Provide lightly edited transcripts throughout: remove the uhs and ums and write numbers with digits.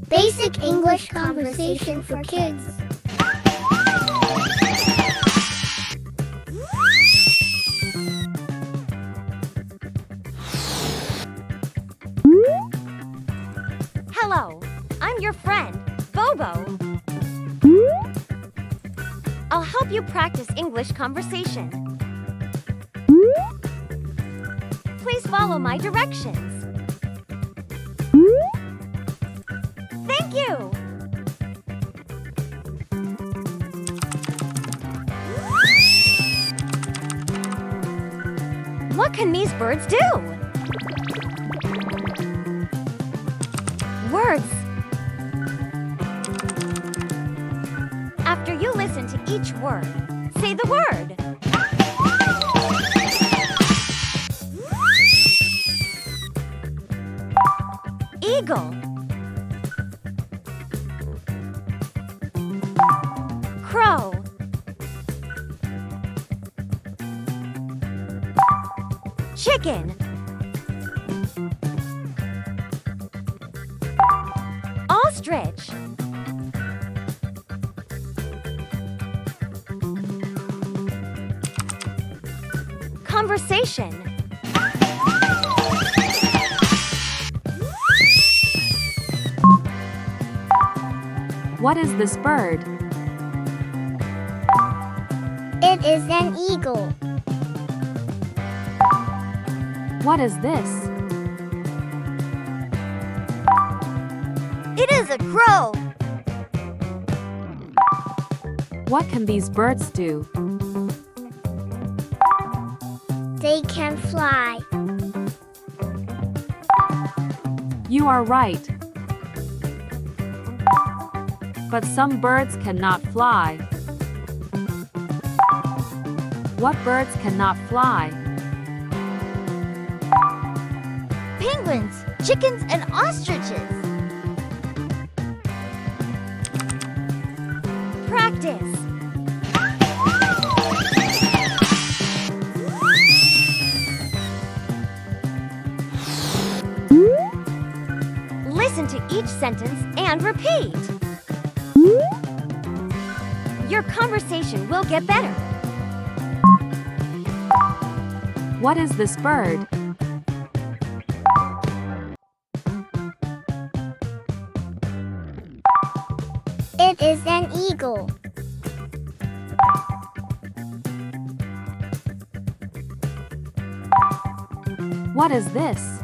Basic English conversation for kids. Hello, I'm your friend, Bobo. I'll help you practice English conversation. Please follow my directions. Thank you! What can these birds do? Words. After you listen to each word, say the word. Eagle. Crow. Chicken. Ostrich. Conversation. What is this bird? It is an eagle. What is this? It is a crow. What can these birds do? They can fly. You are right. But some birds cannot fly. What birds cannot fly? Penguins, chickens, and ostriches. Practice. Listen to each sentence and repeat. Your conversation will get better. What is this bird? It is an eagle. What is this?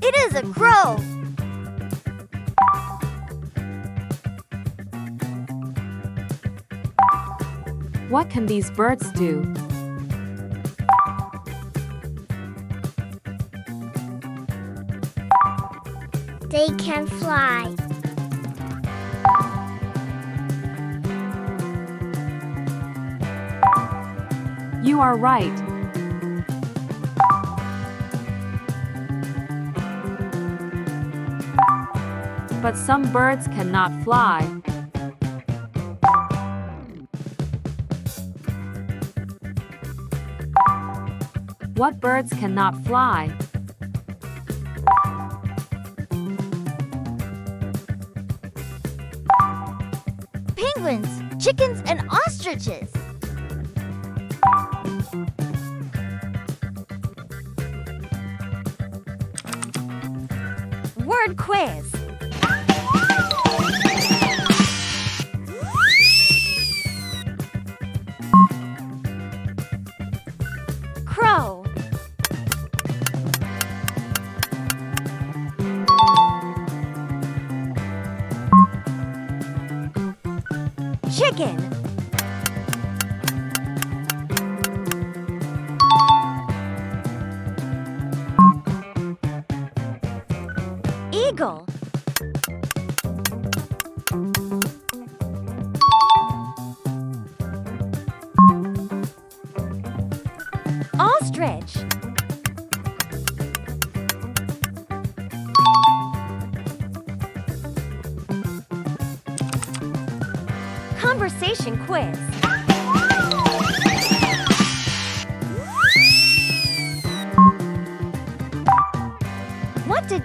It is a crow. What can these birds do? They can fly. You are right. But some birds cannot fly. What birds cannot fly? Penguins, chickens, and ostriches. Word quiz. Crow. Chicken. Eagle. Ostrich. Conversation quiz.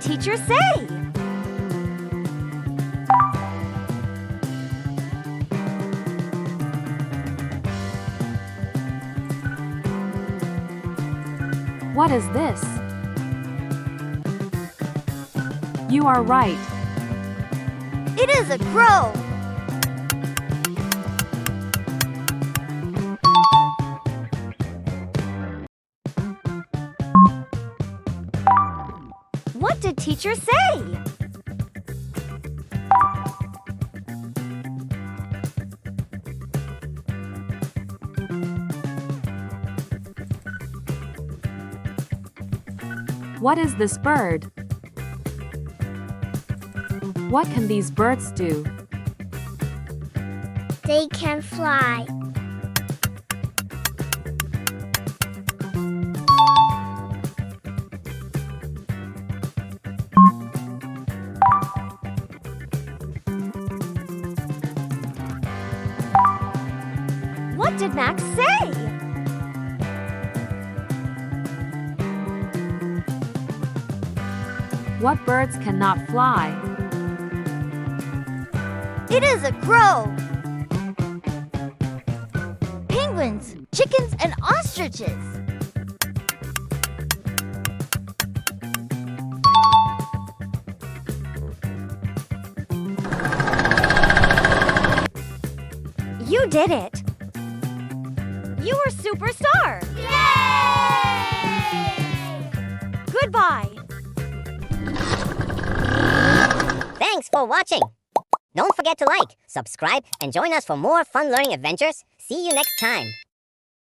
teacher say? What is this? You are right. It is a crow. What did teacher say? What is this bird? What can these birds do? They can fly. What did Max say? What birds cannot fly? It is a crow. Penguins, chickens, and ostriches. You did it. You were superstar. Yay! Goodbye. Thanks for watching. Don't forget to like, subscribe, and join us for more fun learning adventures. See you next time.